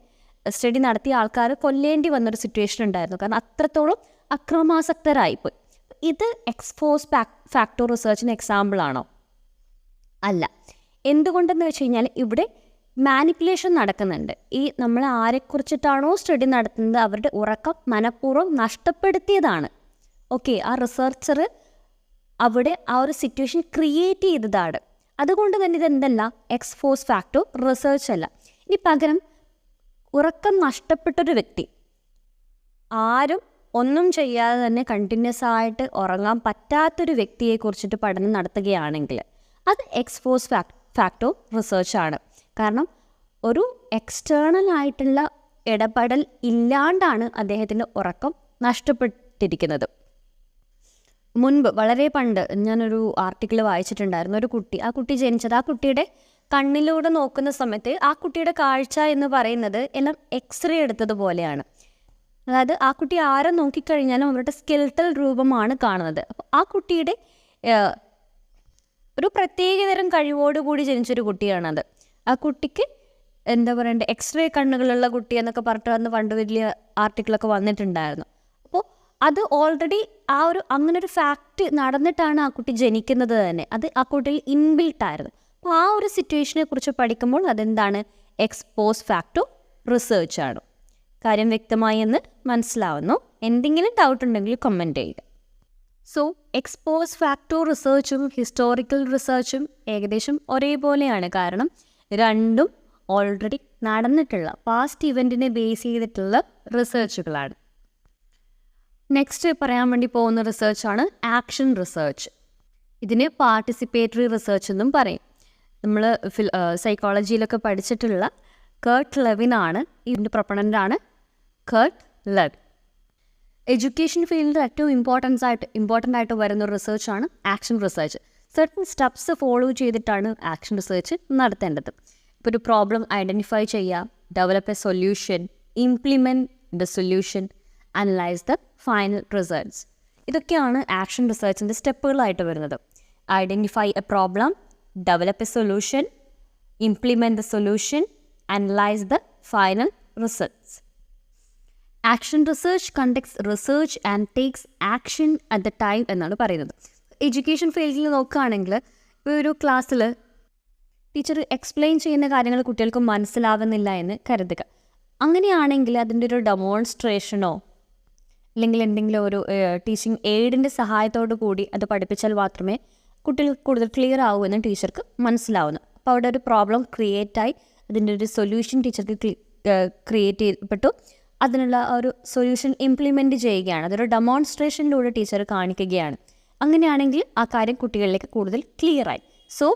സ്റ്റഡി നടത്തിയ ആൾക്കാർ കൊല്ലേണ്ടി വന്നൊരു സിറ്റുവേഷൻ ഉണ്ടായിരുന്നു. കാരണം അത്രത്തോളം അക്രമാസക്തരായിപ്പോയി. ഇത് എക്സ്പോസ് ഫാക്ടർ റിസർച്ചിന് എക്സാമ്പിളാണോ? അല്ല. എന്തുകൊണ്ടെന്ന് വെച്ച് കഴിഞ്ഞാൽ ഇവിടെ മാനിപ്പുലേഷൻ നടക്കുന്നുണ്ട്. ഈ നമ്മൾ ആരെക്കുറിച്ചിട്ടാണോ സ്റ്റഡി നടത്തുന്നത് അവരുടെ ഉറക്കം മനഃപൂർവ്വം നഷ്ടപ്പെടുത്തിയതാണ്. ഓക്കെ, ആ റിസർച്ചർ അവിടെ ആ ഒരു സിറ്റുവേഷൻ ക്രിയേറ്റ് ചെയ്തതാണ്. അതുകൊണ്ട് തന്നെ ഇതെന്തല്ല, എക്സ്പോസ് ഫാക്ടർ റിസർച്ച് അല്ല. ഇനി പകരം ഉറക്കം നഷ്ടപ്പെട്ടൊരു വ്യക്തി, ആരും ഒന്നും ചെയ്യാതെ തന്നെ കണ്ടിന്യൂസ് ആയിട്ട് ഉറങ്ങാൻ പറ്റാത്തൊരു വ്യക്തിയെക്കുറിച്ചിട്ട് പഠനം നടത്തുകയാണെങ്കിൽ അത് എക്സ്പോസ് ഫാക്ടർ റിസർച്ചാണ്. കാരണം ഒരു എക്സ്റ്റേണൽ ആയിട്ടുള്ള ഇടപെടൽ ഇല്ലാണ്ടാണ് അദ്ദേഹത്തിൻ്റെ ഉറക്കം നഷ്ടപ്പെട്ടിരിക്കുന്നത്. മുൻപ് വളരെ പണ്ട് ഞാനൊരു ആർട്ടിക്കിൾ വായിച്ചിട്ടുണ്ടായിരുന്നു. ഒരു കുട്ടി, ആ കുട്ടി ജനിച്ചത്, ആ കുട്ടിയുടെ കണ്ണിലൂടെ നോക്കുന്ന സമയത്ത് ആ കുട്ടിയുടെ കാഴ്ച എന്ന് പറയുന്നത് എല്ലാം എക്സ്റേ എടുത്തതുപോലെയാണ്. അതായത് ആ കുട്ടി ആരെ നോക്കിക്കഴിഞ്ഞാലും അവരുടെ സ്കെൽട്ടൽ രൂപമാണ് കാണുന്നത്. അപ്പോൾ ആ കുട്ടിയുടെ ഒരു പ്രത്യേകതരം കഴിവോടുകൂടി ജനിച്ചൊരു കുട്ടിയാണത്. ആ കുട്ടിക്ക് എന്താ പറയണ്ടേ, എക്സ്റേ കണ്ണുകളുള്ള കുട്ടി എന്നൊക്കെ പറഞ്ഞിട്ട് അന്ന് പണ്ട് വലിയ ആർട്ടിക്കിളൊക്കെ വന്നിട്ടുണ്ടായിരുന്നു. അപ്പോൾ അത് ഓൾറെഡി ആ ഒരു അങ്ങനെ ഒരു ഫാക്റ്റ് നടന്നിട്ടാണ് ആ കുട്ടി ജനിക്കുന്നത് തന്നെ. അത് ആ കുട്ടിയിൽ ഇൻബിൽട്ടായിരുന്നു. അപ്പോൾ ആ ഒരു സിറ്റുവേഷനെ കുറിച്ച് പഠിക്കുമ്പോൾ അതെന്താണ്, എക്സ്പോസ് ഫാക്ടർ റിസർച്ചാണ്. കാര്യം വ്യക്തമായി എന്ന് മനസ്സിലാവുന്നു. എന്തെങ്കിലും ഡൗട്ട് ഉണ്ടെങ്കിൽ കമൻറ്റ് ചെയ്യുക. സോ എക്സ്പോസ് ഫാക്ടർ റിസർച്ചും ഹിസ്റ്റോറിക്കൽ റിസർച്ചും ഏകദേശം ഒരേപോലെയാണ്. കാരണം രണ്ടും ഓൾറെഡി നടന്നിട്ടുള്ള പാസ്റ്റ് ഇവൻറ്റിനെ ബേസ് ചെയ്തിട്ടുള്ള റിസർച്ചുകളാണ്. നെക്സ്റ്റ് പറയാൻ വേണ്ടി പോകുന്ന റിസർച്ചാണ് ആക്ഷൻ റിസർച്ച്. ഇതിന് പാർട്ടിസിപ്പേറ്ററി റിസർച്ച് എന്നും പറയും. നമ്മൾ സൈക്കോളജിയിലൊക്കെ പഠിച്ചിട്ടുള്ള കർട്ട് ലെവിനാണ് ഇതിൻ്റെ പ്രൊപ്പണൻ്റാണ്. Kurt Lewin. എഡ്യൂക്കേഷൻ ഫീൽഡിൽ ഏറ്റവും ഇമ്പോർട്ടൻ്റ് ആയിട്ട് വരുന്ന റിസർച്ചാണ് action research. Certain steps follow ചെയ്തിട്ടാണ് ആക്ഷൻ റിസർച്ച് നടത്തേണ്ടത്. ഇപ്പോൾ ഒരു പ്രോബ്ലം ഐഡൻറ്റിഫൈ ചെയ്യുക, develop a solution, implement the solution, analyse the final results. ഇതൊക്കെയാണ് ആക്ഷൻ റിസർച്ചിൻ്റെ സ്റ്റെപ്പുകളായിട്ട് വരുന്നത്. Identify a problem, develop a solution, implement the solution, analyse the final results. Action research conducts research and takes action at the time എന്നാണ് പറയുന്നത്. എഡ്യൂക്കേഷൻ ഫീൽഡിൽ നോക്കുകയാണെങ്കിൽ ഇപ്പോൾ ഒരു ക്ലാസ്സിൽ ടീച്ചർ എക്സ്പ്ലെയിൻ ചെയ്യുന്ന കാര്യങ്ങൾ കുട്ടികൾക്ക് മനസ്സിലാവുന്നില്ല എന്ന് കരുതുക. അങ്ങനെയാണെങ്കിൽ അതിൻ്റെ ഒരു ഡെമോൺസ്ട്രേഷനോ അല്ലെങ്കിൽ എന്തെങ്കിലും ഒരു ടീച്ചിങ് എയ്ഡിൻ്റെ സഹായത്തോടു കൂടി അത് പഠിപ്പിച്ചാൽ മാത്രമേ കുട്ടികൾക്ക് കൂടുതൽ ക്ലിയർ ആവൂ എന്ന് ടീച്ചർക്ക് മനസ്സിലാവുന്നു. അപ്പോൾ അവിടെ ഒരു പ്രോബ്ലം ക്രിയേറ്റായി അതിൻ്റെ ഒരു സൊല്യൂഷൻ ടീച്ചർക്ക് ക്രിയേറ്റ് ചെയ്യപ്പെട്ടു. അതിനുള്ള ഒരു സൊല്യൂഷൻ ഇംപ്ലിമെൻറ്റ് ചെയ്യുകയാണ്. അതൊരു ഡെമോൺസ്ട്രേഷനിലൂടെ ടീച്ചർ കാണിക്കുകയാണ്. അങ്ങനെയാണെങ്കിൽ ആ കാര്യം കുട്ടികളിലേക്ക് കൂടുതൽ ക്ലിയറായി. സോ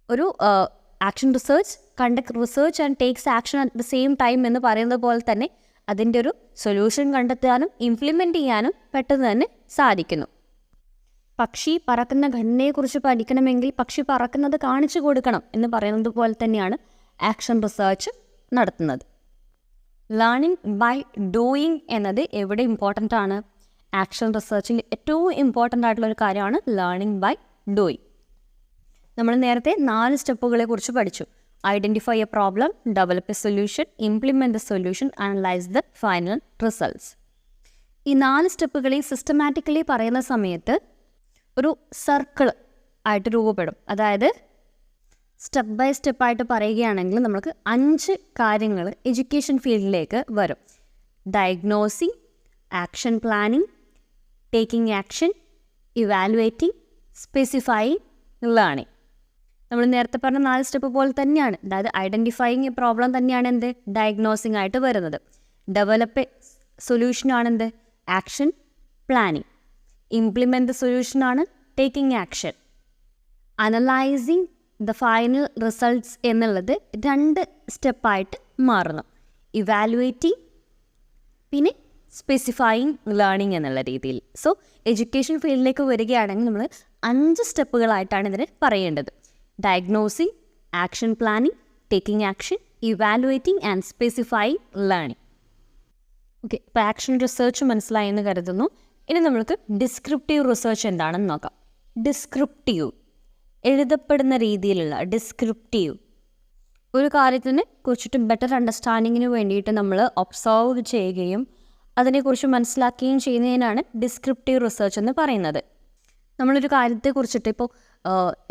ഒരു action research conduct research and takes action at the same time എന്ന് പറയുന്നത് പോലെ തന്നെ അതിൻ്റെ ഒരു സൊല്യൂഷൻ കണ്ടെത്താനും ഇംപ്ലിമെൻറ്റ് ചെയ്യാനും പെട്ടെന്ന് തന്നെ സാധിക്കുന്നു. പക്ഷി പറക്കുന്ന ഘടനയെക്കുറിച്ച് പഠിക്കണമെങ്കിൽ പക്ഷി പറക്കുന്നത് കാണിച്ചു കൊടുക്കണം എന്ന് പറയുന്നത് പോലെ തന്നെയാണ് ആക്ഷൻ റിസർച്ച് നടത്തുന്നത്. ലേണിംഗ് ബൈ ഡൂയിങ് എന്നത് എവിടെ ഇമ്പോർട്ടൻ്റ് ആണ്? ആക്ഷൻ റിസർച്ചിൽ ഏറ്റവും ഇമ്പോർട്ടൻ്റ് ആയിട്ടുള്ളൊരു കാര്യമാണ് ലേണിംഗ് ബൈ ഡൂയിങ്. നമ്മൾ നേരത്തെ 4 സ്റ്റെപ്പുകളെ കുറിച്ച് പഠിച്ചു. Identify a problem, develop a solution, implement the solution, analyse the final results. ഈ 4 സ്റ്റെപ്പുകളെയും സിസ്റ്റമാറ്റിക്കലി പറയുന്ന സമയത്ത് ഒരു സർക്കിൾ ആയിട്ട് രൂപപ്പെടും. അതായത് സ്റ്റെപ്പ് ബൈ സ്റ്റെപ്പായിട്ട് പറയുകയാണെങ്കിൽ നമുക്ക് 5 കാര്യങ്ങൾ എഡ്യൂക്കേഷൻ ഫീൽഡിലേക്ക് വരും. Diagnosing, action planning, taking action, evaluating, specifying, learning. നമ്മൾ നേരത്തെ പറഞ്ഞ 4 സ്റ്റെപ്പ് പോലെ തന്നെയാണ്. അതായത് ഐഡൻറ്റിഫൈയിങ് എ പ്രോബ്ലം തന്നെയാണ് എന്ത് ഡയഗ്നോസിങ് ആയിട്ട് വരുന്നത്. ഡെവലപ്പ് സൊല്യൂഷനാണ് എന്ത് ആക്ഷൻ പ്ലാനിങ്. ഇംപ്ലിമെൻറ്റ് ദ സൊല്യൂഷനാണ് taking action. Analysing the final results എന്നുള്ളത് 2 സ്റ്റെപ്പായിട്ട് മാറുന്നു. ഇവാലുവേറ്റിംഗ് പിന്നെ സ്പെസിഫൈയിങ് ലേണിംഗ് എന്നുള്ള രീതിയിൽ. സോ എഡ്യൂക്കേഷൻ ഫീൽഡിലേക്ക് വരികയാണെങ്കിൽ നമ്മൾ 5 സ്റ്റെപ്പുകളായിട്ടാണ് ഇതിനെ പറയേണ്ടത്. Diagnosing, action planning, taking action, evaluating and specifying learning. Okay, ഇപ്പോൾ ആക്ഷൻ റിസർച്ച് മനസ്സിലായെന്ന് കരുതുന്നു. ഇനി നമ്മൾക്ക് ഡിസ്ക്രിപ്റ്റീവ് റിസർച്ച് എന്താണെന്ന് നോക്കാം. ഡിസ്ക്രിപ്റ്റീവ്, എഴുതപ്പെടുന്ന രീതിയിലുള്ള ഡിസ്ക്രിപ്റ്റീവ്, ഒരു കാര്യത്തിനെ കുറിച്ചിട്ട് ബെറ്റർ അണ്ടർസ്റ്റാൻഡിങ്ങിന് വേണ്ടിയിട്ട് നമ്മൾ ഒബ്സർവ് ചെയ്യുകയും അതിനെക്കുറിച്ച് മനസ്സിലാക്കുകയും ചെയ്യുന്നതിനാണ് ഡിസ്ക്രിപ്റ്റീവ് റിസർച്ച് എന്ന് പറയുന്നത്. നമ്മളൊരു കാര്യത്തെക്കുറിച്ചിട്ട് ഇപ്പോൾ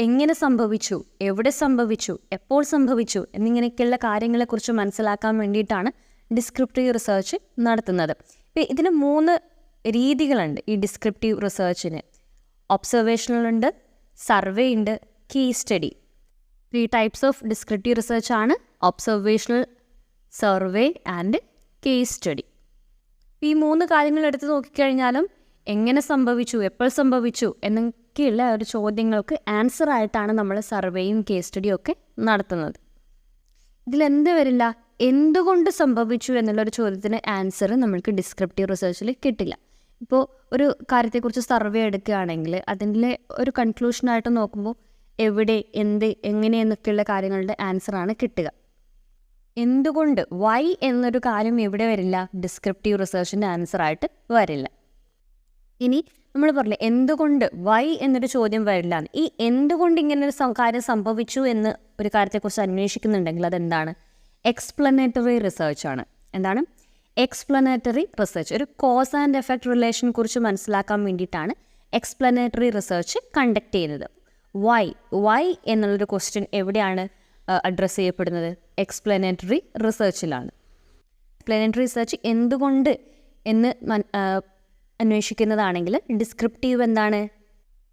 എങ്ങനെ സംഭവിച്ചു, എവിടെ സംഭവിച്ചു, എപ്പോൾ സംഭവിച്ചു എന്നിങ്ങനെയൊക്കെയുള്ള കാര്യങ്ങളെക്കുറിച്ച് മനസ്സിലാക്കാൻ വേണ്ടിയിട്ടാണ് ഡിസ്ക്രിപ്റ്റീവ് റിസർച്ച് നടത്തുന്നത്. ഇപ്പോൾ ഇതിന് 3 രീതികളുണ്ട് ഈ ഡിസ്ക്രിപ്റ്റീവ് റിസർച്ചിന്. ഒബ്സർവേഷണൽ ഉണ്ട്, സർവേ ഉണ്ട്, case study. 3 types of descriptive research ആണ്: observational, survey and case study. ഈ 3 കാര്യങ്ങൾ എടുത്ത് നോക്കിക്കഴിഞ്ഞാലും എങ്ങനെ സംഭവിച്ചു, എപ്പോൾ സംഭവിച്ചു എന്നൊക്കെയുള്ള ഒരു ചോദ്യങ്ങൾക്ക് ആൻസർ ആയിട്ടാണ് നമ്മൾ സർവേയും കേസ് സ്റ്റഡിയും ഒക്കെ നടത്തുന്നത്. ഇതിലെന്ത് വരില്ല? എന്തുകൊണ്ട് സംഭവിച്ചു എന്നുള്ളൊരു ചോദ്യത്തിന് ആൻസർ നമ്മൾക്ക് ഡിസ്ക്രിപ്റ്റീവ് റിസർച്ചിൽ കിട്ടില്ല. ഇപ്പോൾ ഒരു കാര്യത്തെക്കുറിച്ച് സർവേ എടുക്കുകയാണെങ്കിൽ അതിൻ്റെ ഒരു കൺക്ലൂഷനായിട്ട് നോക്കുമ്പോൾ എവിടെ, എന്ത്, എങ്ങനെ എന്നൊക്കെയുള്ള കാര്യങ്ങളുടെ ആൻസറാണ് കിട്ടുക. എന്തുകൊണ്ട്, വൈ എന്നൊരു കാര്യം എവിടെ വരില്ല? ഡിസ്ക്രിപ്റ്റീവ് റിസർച്ചിൻ്റെ ആൻസറായിട്ട് വരില്ല. ഇനി നമ്മൾ പറഞ്ഞില്ലേ എന്തുകൊണ്ട്, വൈ എന്നൊരു ചോദ്യം വരില്ല. ഈ എന്തുകൊണ്ട് ഇങ്ങനൊരു കാര്യം സംഭവിച്ചു എന്ന് ഒരു കാര്യത്തെക്കുറിച്ച് അന്വേഷിക്കുന്നുണ്ടെങ്കിൽ അതെന്താണ്? എക്സ്പ്ലനേറ്ററി റിസർച്ചാണ്. എന്താണ് എക്സ്പ്ലനേറ്ററി റിസർച്ച്? ഒരു കോസ് ആൻഡ് എഫക്റ്റ് റിലേഷനെ കുറിച്ച് മനസ്സിലാക്കാൻ വേണ്ടിയിട്ടാണ് എക്സ്പ്ലനേറ്ററി റിസർച്ച് കണ്ടക്ട് ചെയ്യുന്നത്. വൈ എന്നുള്ളൊരു ക്വസ്റ്റ്യൻ എവിടെയാണ് അഡ്രസ്സ് ചെയ്യപ്പെടുന്നത്? എക്സ്പ്ലനേറ്ററി റിസർച്ചിലാണ്. എക്സ്പ്ലനേറ്ററി റിസർച്ച് എന്തുകൊണ്ട് എന്ന് അന്വേഷിക്കുന്നതാണെങ്കിൽ ഡിസ്ക്രിപ്റ്റീവ് എന്താണ്?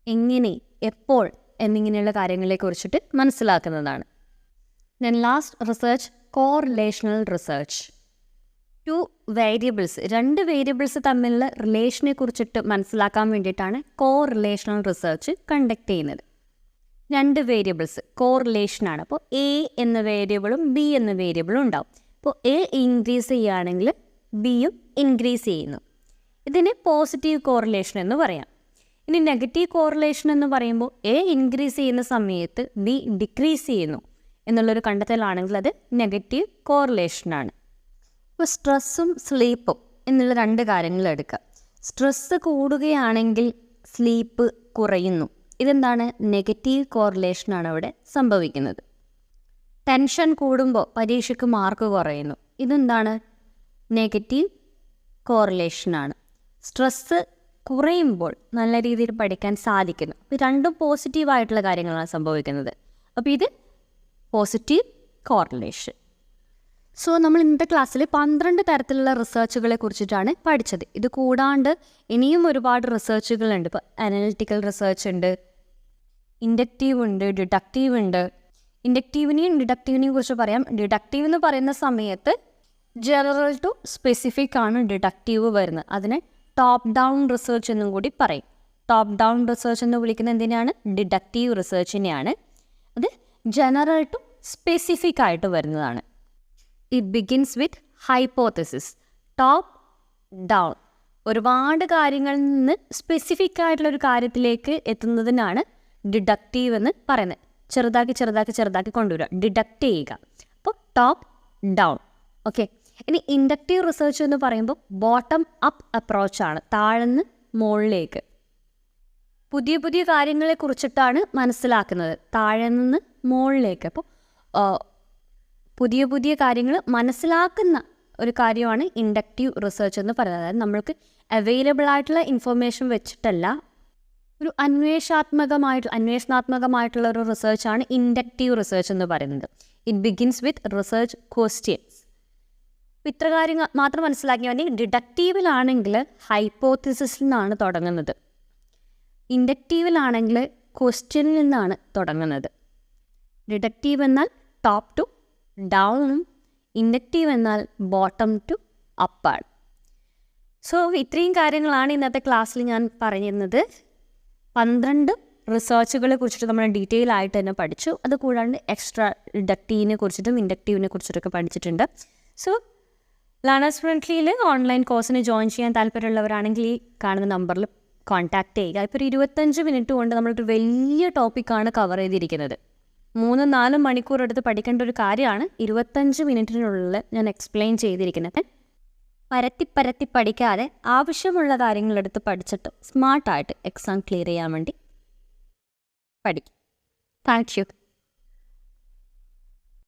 എങ്ങനെ, എപ്പോൾ എന്നിങ്ങനെയുള്ള കാര്യങ്ങളെക്കുറിച്ചിട്ട് മനസ്സിലാക്കുന്നതാണ്. Then last research correlational research. 2 variables, 2 variables തമ്മിലുള്ള റിലേഷനെ കുറിച്ചിട്ട് മനസ്സിലാക്കാൻ വേണ്ടിയിട്ടാണ് കോറിലേഷണൽ റിസർച്ച് കണ്ടക്ട് ചെയ്യുന്നത്. 2 വേരിയബിൾസ് കോറിലേഷനാണ്. അപ്പോൾ എ എന്ന വേരിയബിളും ബി എന്ന വേരിയബിളും ഉണ്ടാവും. അപ്പോൾ എ ഇൻക്രീസ് ചെയ്യുകയാണെങ്കിൽ ബിയും ഇൻക്രീസ് ചെയ്യുന്നു. ഇതിനെ പോസിറ്റീവ് കോറിലേഷൻ എന്ന് പറയാം. ഇനി നെഗറ്റീവ് കോറിലേഷൻ എന്ന് പറയുമ്പോൾ എ ഇൻക്രീസ് ചെയ്യുന്ന സമയത്ത് ബി ഡിക്രീസ് ചെയ്യുന്നു എന്നുള്ളൊരു കണ്ടെത്തലാണെങ്കിൽ അത് നെഗറ്റീവ് കോറിലേഷനാണ്. ഇപ്പോൾ സ്ട്രെസ്സും സ്ലീപ്പും എന്നുള്ള 2 കാര്യങ്ങൾ എടുക്കുക. സ്ട്രെസ്സ് കൂടുകയാണെങ്കിൽ സ്ലീപ്പ് കുറയുന്നു. ഇതെന്താണ്? നെഗറ്റീവ് കോറിലേഷനാണ് അവിടെ സംഭവിക്കുന്നത്. ടെൻഷൻ കൂടുമ്പോൾ പരീക്ഷയ്ക്ക് മാർക്ക് കുറയുന്നു. ഇതെന്താണ്? നെഗറ്റീവ് കോറിലേഷനാണ്. സ്ട്രെസ്സ് കുറയുമ്പോൾ നല്ല രീതിയിൽ പഠിക്കാൻ സാധിക്കുന്നു. ഇത് രണ്ടും പോസിറ്റീവായിട്ടുള്ള കാര്യങ്ങളാണ് സംഭവിക്കുന്നത്. അപ്പോൾ ഇത് പോസിറ്റീവ് കോറിലേഷൻ. സോ നമ്മൾ ഇന്നത്തെ ക്ലാസ്സിൽ 12 തരത്തിലുള്ള റിസർച്ചുകളെ കുറിച്ചിട്ടാണ് പഠിച്ചത്. ഇത് കൂടാണ്ട് ഇനിയും ഒരുപാട് റിസർച്ചുകളുണ്ട്. ഇപ്പോൾ അനലിറ്റിക്കൽ റിസർച്ച് ഉണ്ട്, ഇൻഡക്റ്റീവ് ഉണ്ട്, ഡിഡക്റ്റീവ് ഉണ്ട്. ഇൻഡക്റ്റീവിനെയും ഡിഡക്റ്റീവിനെയും കുറിച്ച് പറയാം. ഡിഡക്റ്റീവ് എന്ന് പറയുന്ന സമയത്ത് ജനറൽ ടു സ്പെസിഫിക് ആണ് ഡിഡക്റ്റീവ് വരുന്നത്. അതിനെ ടോപ്പ് ഡൗൺ റിസർച്ച് എന്നും കൂടി പറയും. ടോപ്പ് ഡൗൺ റിസർച്ച് എന്ന് വിളിക്കുന്നത് എന്തിനാണ്? ഡിഡക്റ്റീവ് റിസർച്ചിനെയാണ്. അത് ജനറൽ ടു സ്പെസിഫിക് ആയിട്ട് വരുന്നതാണ്. It begins with hypothesis. Top down ഒരുപാട് കാര്യങ്ങളിൽ നിന്ന് സ്പെസിഫിക് ആയിട്ടുള്ളൊരു കാര്യത്തിലേക്ക് എത്തുന്നതിനാണ് ഡിഡക്റ്റീവ് എന്ന് പറയുന്നത്. ചെറുതാക്കി കൊണ്ടുവരിക, ഡിഡക്റ്റ് ചെയ്യുക. അപ്പോൾ ടോപ്പ് ഡൗൺ. ഓക്കെ, ഇനി ഇൻഡക്റ്റീവ് റിസർച്ച് എന്ന് പറയുമ്പോൾ ബോട്ടം അപ്പ് അപ്രോച്ചാണ്, താഴ്ന്ന് മുകളിലേക്ക്. പുതിയ കാര്യങ്ങളെ കുറിച്ചിട്ടാണ് മനസ്സിലാക്കുന്നത്, താഴെ നിന്ന് മുകളിലേക്ക്. അപ്പോൾ പുതിയ കാര്യങ്ങൾ മനസ്സിലാക്കുന്ന ഒരു കാര്യമാണ് ഇൻഡക്റ്റീവ് റിസർച്ച് എന്ന് പറയുന്നത്. അതായത് നമ്മൾക്ക് അവൈലബിൾ ആയിട്ടുള്ള ഇൻഫർമേഷൻ വെച്ചിട്ടല്ല, ഒരു അന്വേഷണാത്മകമായിട്ടുള്ള ഒരു റിസർച്ചാണ് ഇൻഡക്റ്റീവ് റിസർച്ച് എന്ന് പറയുന്നത്. It begins with research questions. ഇത്ര കാര്യങ്ങൾ മാത്രം മനസ്സിലാക്കിയാൽ മതി. ഡിഡക്റ്റീവിലാണെങ്കിൽ ഹൈപ്പോത്തിസിസിൽ നിന്നാണ് തുടങ്ങുന്നത്. ഇൻഡക്റ്റീവിലാണെങ്കിൽ ക്വസ്റ്റ്യനിൽ നിന്നാണ് തുടങ്ങുന്നത്. ഡിഡക്റ്റീവ് എന്നാൽ ടോപ്പ് ടു ഡൗണും ഇൻഡക്റ്റീവ് എന്നാൽ ബോട്ടം ടു അപ്പാണ്. സോ ഇത്രയും കാര്യങ്ങളാണ് ഇന്നത്തെ ക്ലാസ്സിൽ ഞാൻ പറഞ്ഞിരുന്നത്. 12 റിസർച്ചുകളെ കുറിച്ചിട്ട് നമ്മൾ ഡീറ്റെയിൽ ആയിട്ട് തന്നെ പഠിച്ചു. അത് കൂടാണ്ട് എക്സ്ട്രാ ഡിഡക്റ്റീവിനെ കുറിച്ചിട്ടും ഇൻഡക്റ്റീവിനെ കുറിച്ചിട്ടൊക്കെ പഠിച്ചിട്ടുണ്ട്. സോ ലേണേഴ്സ് ഫ്രണ്ട്ലിയിൽ ഓൺലൈൻ കോഴ്സിന് ജോയിൻ ചെയ്യാൻ താല്പര്യമുള്ളവരാണെങ്കിൽ ഈ കാണുന്ന നമ്പറിൽ കോൺടാക്റ്റ് ചെയ്യുക. ഇപ്പോൾ ഒരു 25 മിനിറ്റ് കൊണ്ട് നമ്മളൊരു വലിയ ടോപ്പിക്കാണ് കവർ ചെയ്തിരിക്കുന്നത്. 3-4 മണിക്കൂർ എടുത്ത് പഠിക്കേണ്ട ഒരു കാര്യമാണ് 25 മിനിറ്റിനുള്ളിൽ ഞാൻ എക്സ്പ്ലെയിൻ ചെയ്തിരിക്കുന്നത്. പരത്തി പഠിക്കാതെ ആവശ്യമുള്ള കാര്യങ്ങളെടുത്ത് പഠിച്ചിട്ട് സ്മാർട്ടായിട്ട് എക്സാം ക്ലിയർ ചെയ്യാൻ വേണ്ടി പഠിക്കും. Thank you.